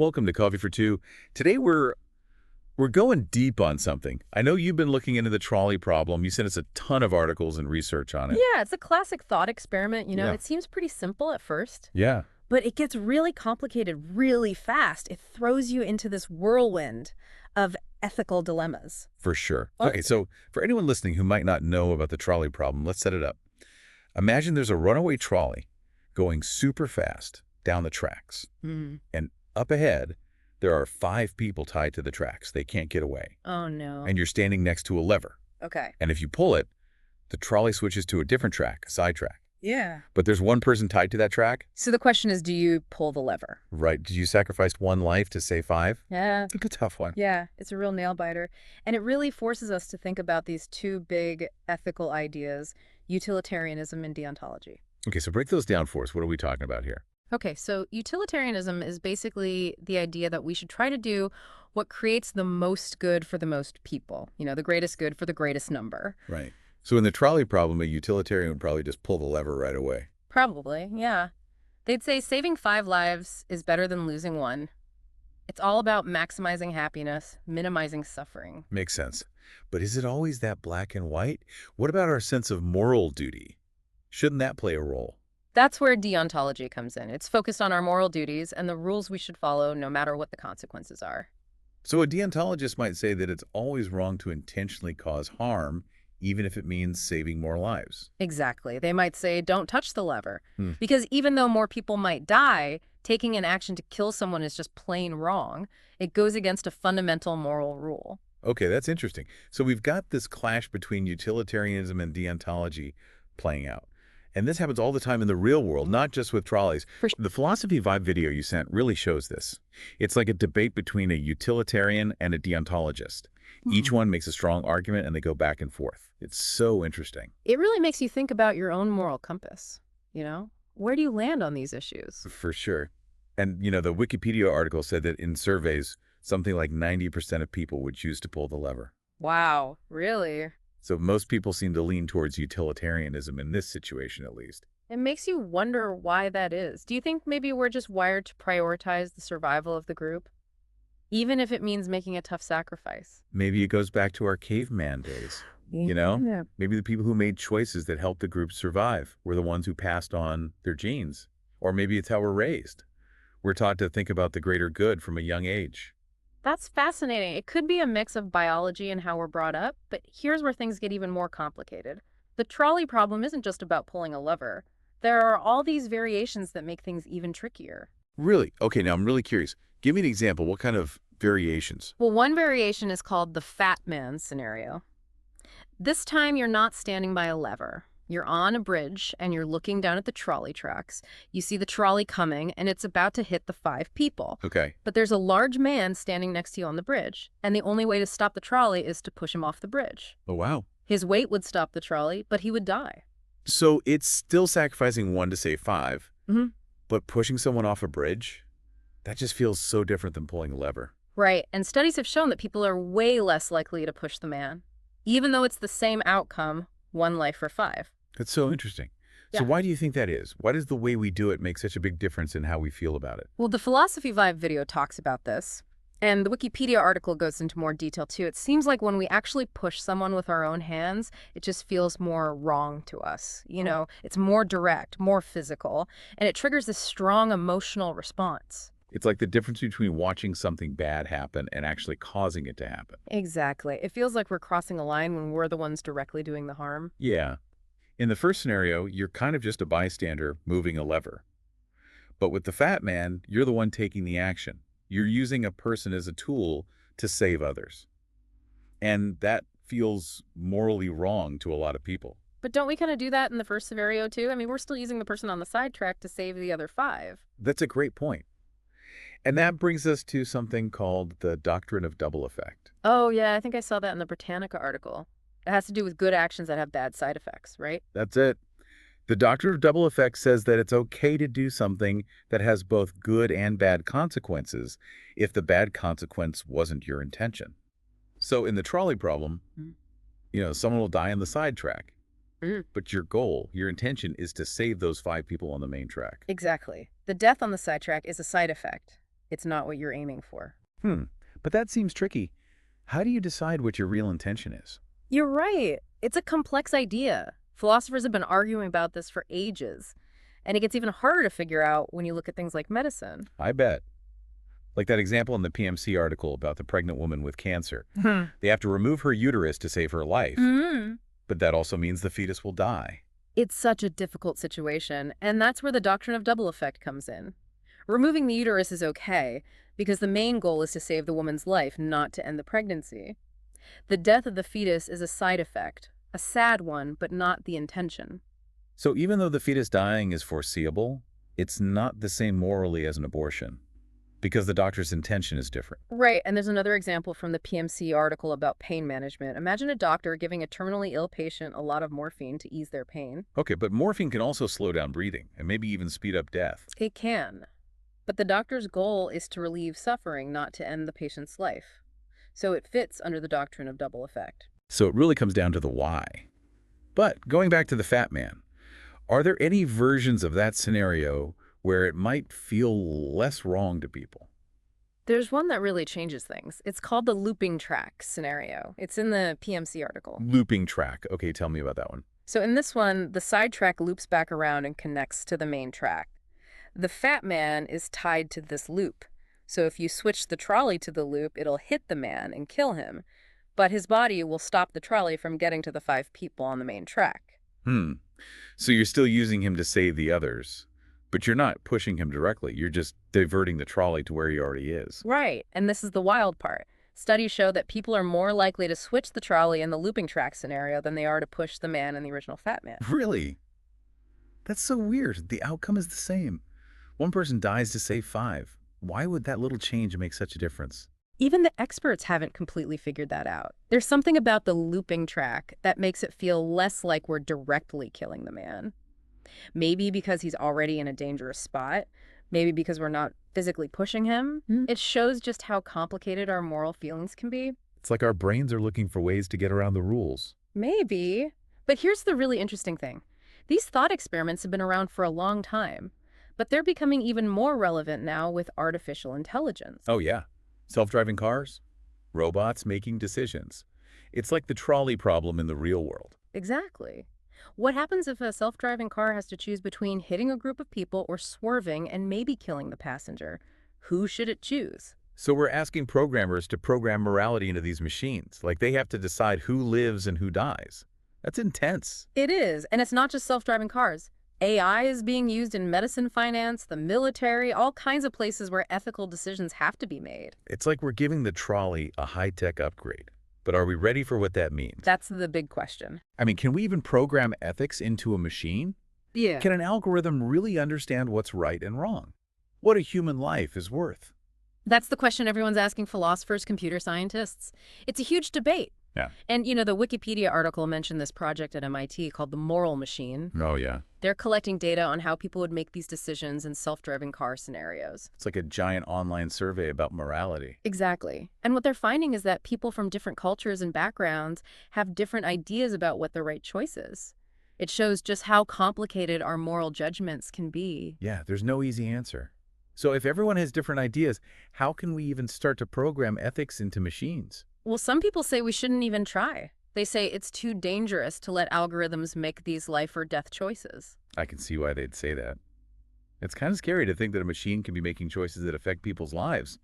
Welcome to Coffee for Two. Today we're going deep on something. I know you've been looking into the trolley problem. You sent us a ton of articles and research on it. Yeah, it's a classic thought experiment. Yeah. It seems pretty simple at first, Yeah, but it gets really complicated really fast. It throws you into this whirlwind of ethical dilemmas. for sure. Oh, Okay, so for anyone listening who might not know about the trolley problem, let's set it up. Imagine there's a runaway trolley going super fast down the tracks. mm. And up ahead, there are 5 people tied to the tracks. They can't get away. Oh, no. And you're standing next to a lever. Okay. And if you pull it, the trolley switches to a different track, a side track. Yeah. But there's one person tied to that track. So the question is, do you pull the lever? Right. Did you sacrifice one life to save 5? Yeah. It's a tough one. Yeah, it's a real nail biter. And it really forces us to think about these two big ethical ideas, utilitarianism and deontology. Okay, so break those down for us. What are we talking about here? Okay, so utilitarianism is basically the idea that we should try to do what creates the most good for the most people. The greatest good for the greatest number. Right. So in the trolley problem, a utilitarian would probably just pull the lever right away. Probably, yeah. They'd say saving 5 lives is better than losing one. It's all about maximizing happiness, minimizing suffering. Makes sense. But is it always that black and white? What about our sense of moral duty? Shouldn't that play a role? That's where deontology comes in. It's focused on our moral duties and the rules we should follow no matter what the consequences are. So a deontologist might say that it's always wrong to intentionally cause harm, even if it means saving more lives. Exactly. They might say, don't touch the lever. Hmm. Because even though more people might die, taking an action to kill someone is just plain wrong. It goes against a fundamental moral rule. Okay, that's interesting. So we've got this clash between utilitarianism and deontology playing out. And this happens all the time in the real world, not just with trolleys. For sure. The Philosophy Vibe video you sent really shows this. It's like a debate between a utilitarian and a deontologist. Each one makes a strong argument and they go back and forth. It's so interesting. It really makes you think about your own moral compass. Where do you land on these issues? For sure. And, the Wikipedia article said that in surveys, something like 90% of people would choose to pull the lever. Wow, really? So most people seem to lean towards utilitarianism in this situation, at least. It makes you wonder why that is. Do you think maybe we're just wired to prioritize the survival of the group? Even if it means making a tough sacrifice. Maybe it goes back to our caveman days. Yeah. Maybe the people who made choices that helped the group survive were the ones who passed on their genes. Or maybe it's how we're raised. We're taught to think about the greater good from a young age. That's fascinating. It could be a mix of biology and how we're brought up, but here's where things get even more complicated. The trolley problem isn't just about pulling a lever. There are all these variations that make things even trickier. Really? Okay, now I'm really curious. Give me an example. What kind of variations? Well, one variation is called the fat man scenario. This time you're not standing by a lever. You're on a bridge and you're looking down at the trolley tracks. You see the trolley coming and it's about to hit the 5 people. Okay. But there's a large man standing next to you on the bridge, and the only way to stop the trolley is to push him off the bridge. Oh, wow. His weight would stop the trolley, but he would die. So it's still sacrificing 1 to save 5, Mm-hmm. but pushing someone off a bridge? That just feels so different than pulling a lever. Right, and studies have shown that people are way less likely to push the man, even though it's the same outcome, 1 life for 5. That's so interesting. So Yeah. why do you think that is? Why does the way we do it make such a big difference in how we feel about it? Well, the Philosophy Vibe video talks about this, and the Wikipedia article goes into more detail too. It seems like when we actually push someone with our own hands, it just feels more wrong to us. It's more direct, more physical, and it triggers this strong emotional response. It's like the difference between watching something bad happen and actually causing it to happen. Exactly. It feels like we're crossing a line when we're the ones directly doing the harm. Yeah. In the first scenario, you're kind of just a bystander moving a lever. But with the fat man, you're the one taking the action. You're using a person as a tool to save others. And that feels morally wrong to a lot of people. But don't we kind of do that in the first scenario too? I mean, we're still using the person on the sidetrack to save the other 5. That's a great point. And that brings us to something called the doctrine of double effect. Oh, yeah, I think I saw that in the Britannica article. It has to do with good actions that have bad side effects, right? That's it. The doctrine of double effect says that it's okay to do something that has both good and bad consequences if the bad consequence wasn't your intention. So in the trolley problem, someone will die on the side track. But your goal, your intention is to save those 5 people on the main track. Exactly. The death on the sidetrack is a side effect. It's not what you're aiming for. Hmm, but that seems tricky. How do you decide what your real intention is? You're right. It's a complex idea. Philosophers have been arguing about this for ages. And it gets even harder to figure out when you look at things like medicine. I bet. Like that example in the PMC article about the pregnant woman with cancer. Hmm. They have to remove her uterus to save her life, Mm. but that also means the fetus will die. It's such a difficult situation, and that's where the doctrine of double effect comes in. Removing the uterus is okay, because the main goal is to save the woman's life, not to end the pregnancy. The death of the fetus is a side effect, a sad one, but not the intention. So even though the fetus dying is foreseeable, it's not the same morally as an abortion, because the doctor's intention is different. Right, and there's another example from the PMC article about pain management. Imagine a doctor giving a terminally ill patient a lot of morphine to ease their pain. Okay, but morphine can also slow down breathing and maybe even speed up death. It can. But the doctor's goal is to relieve suffering, not to end the patient's life. So it fits under the doctrine of double effect. So it really comes down to the why. But going back to the fat man, are there any versions of that scenario where it might feel less wrong to people? There's one that really changes things. It's called the looping track scenario. It's in the PMC article. Looping track. Okay, tell me about that one. So in this one, the side track loops back around and connects to the main track. The fat man is tied to this loop. So if you switch the trolley to the loop, it'll hit the man and kill him. But his body will stop the trolley from getting to the 5 people on the main track. Hmm. So you're still using him to save the others, but you're not pushing him directly. You're just diverting the trolley to where he already is. Right, and this is the wild part. Studies show that people are more likely to switch the trolley in the looping track scenario than they are to push the man in the original fat man. Really? That's so weird. The outcome is the same. One person dies to save 5. Why would that little change make such a difference? Even the experts haven't completely figured that out. There's something about the looping track that makes it feel less like we're directly killing the man. Maybe because he's already in a dangerous spot. Maybe because we're not physically pushing him. It shows just how complicated our moral feelings can be. It's like our brains are looking for ways to get around the rules. Maybe. But here's the really interesting thing. These thought experiments have been around for a long time, but they're becoming even more relevant now with artificial intelligence. Oh, yeah. Self-driving cars, robots making decisions. It's like the trolley problem in the real world. Exactly. What happens if a self-driving car has to choose between hitting a group of people or swerving and maybe killing the passenger? Who should it choose? So we're asking programmers to program morality into these machines, like they have to decide who lives and who dies. That's intense. It is, and it's not just self-driving cars. AI is being used in medicine, finance, the military, all kinds of places where ethical decisions have to be made. It's like we're giving the trolley a high-tech upgrade. But are we ready for what that means? That's the big question. I mean, can we even program ethics into a machine? Yeah. Can an algorithm really understand what's right and wrong? What a human life is worth? That's the question everyone's asking philosophers, computer scientists. It's a huge debate. Yeah. And, you know, the Wikipedia article mentioned this project at MIT called the Moral Machine. Oh, yeah. They're collecting data on how people would make these decisions in self-driving car scenarios. It's like a giant online survey about morality. Exactly. And what they're finding is that people from different cultures and backgrounds have different ideas about what the right choice is. It shows just how complicated our moral judgments can be. Yeah, there's no easy answer. So if everyone has different ideas, how can we even start to program ethics into machines? Well, some people say we shouldn't even try. They say it's too dangerous to let algorithms make these life or death choices. I can see why they'd say that. It's kind of scary to think that a machine can be making choices that affect people's lives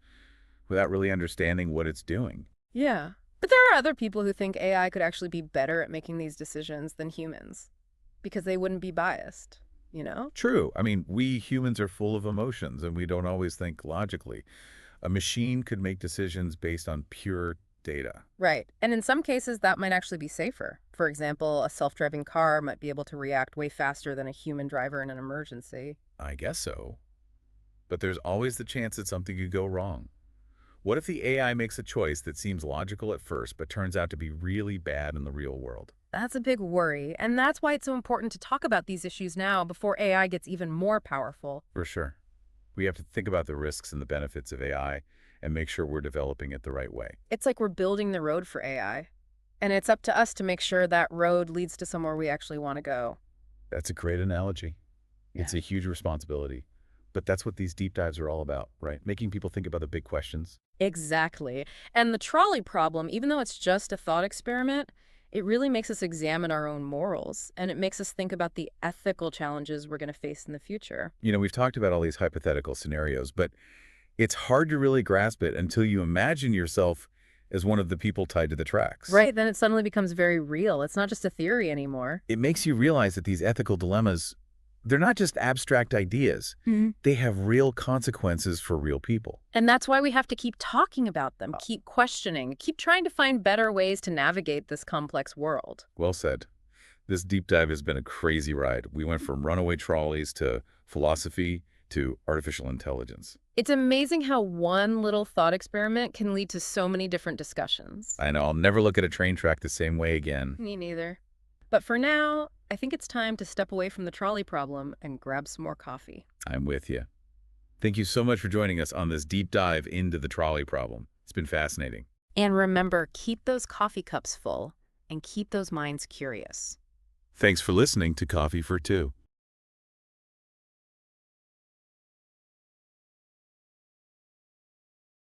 without really understanding what it's doing. Yeah. But there are other people who think AI could actually be better at making these decisions than humans because they wouldn't be biased, you know? True. I mean, we humans are full of emotions and we don't always think logically. A machine could make decisions based on pure data. Right. And in some cases, that might actually be safer. For example, a self-driving car might be able to react way faster than a human driver in an emergency. I guess so. But there's always the chance that something could go wrong. What if the AI makes a choice that seems logical at first but turns out to be really bad in the real world? That's a big worry, and that's why it's so important to talk about these issues now before AI gets even more powerful. For sure. We have to think about the risks and the benefits of AI and make sure we're developing it the right way. It's like we're building the road for AI, and it's up to us to make sure that road leads to somewhere we actually want to go. That's a great analogy. It's a huge responsibility, but that's what these deep dives are all about, right? Making people think about the big questions. Exactly. And the trolley problem, even though it's just a thought experiment, it really makes us examine our own morals, and it makes us think about the ethical challenges we're going to face in the future. We've talked about all these hypothetical scenarios, but it's hard to really grasp it until you imagine yourself as one of the people tied to the tracks. Right, then it suddenly becomes very real. It's not just a theory anymore. It makes you realize that these ethical dilemmas, they're not just abstract ideas. They have real consequences for real people. And that's why we have to keep talking about them, keep questioning, keep trying to find better ways to navigate this complex world. Well said. This deep dive has been a crazy ride. We went from runaway trolleys to philosophy to artificial intelligence. It's amazing how one little thought experiment can lead to so many different discussions. I know, I'll never look at a train track the same way again. Me neither. But for now, I think it's time to step away from the trolley problem and grab some more coffee. I'm with you. Thank you so much for joining us on this deep dive into the trolley problem. It's been fascinating. And remember, keep those coffee cups full and keep those minds curious. Thanks for listening to Coffee for Two.